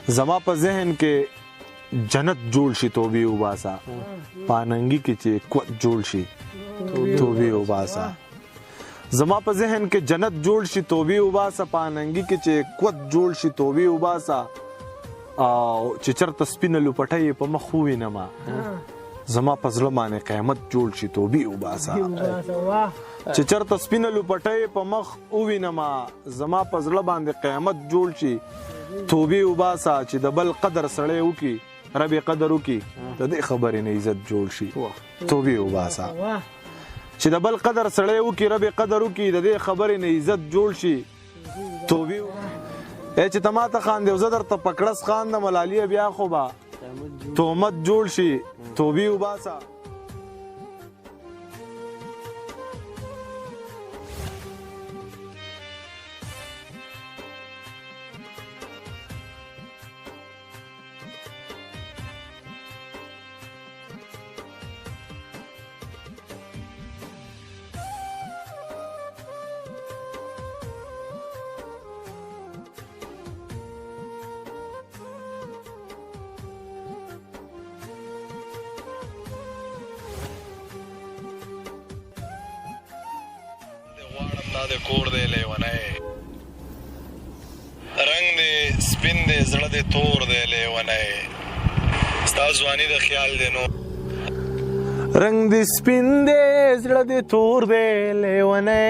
زما په ذهن کې جنت جوړ شي توبې وباسا پاننګي کې چې قوت جوړ شي توبې وباسا زما په ذهن کې جنت جوړ شي توبې وباسا پاننګي کې چې قوت جوړ شي توبې وباسا او چې چرته سپینه لوپټه په مخ ووینما زما په زړه باندې قیامت جوړ شي توبې وباسا چې چرته سپینه لوپټه په مخ ووینما زما په زړه باندې قیامت جوړ شي توبې وباسا چې د بل قدر سړی وکي رب قدر وکي د دې خبرې نه عزت جوړ شي توبې وباسا چې د بل قدر سړی وکي رب قدر وکي د دې خبرې نه عزت جوړ شي توبې چې ته ماته خاندې زه درته پکړس خاندم ملالیه بیا خو به تهمت جوړ شي توبې وباسا د کور دی لیونی رنگ دی سپین دی زړه دی تور دی لیونی ستا ځواني د خیال دی نو رنگ دی سپین دی زړه دی تور دی لیونی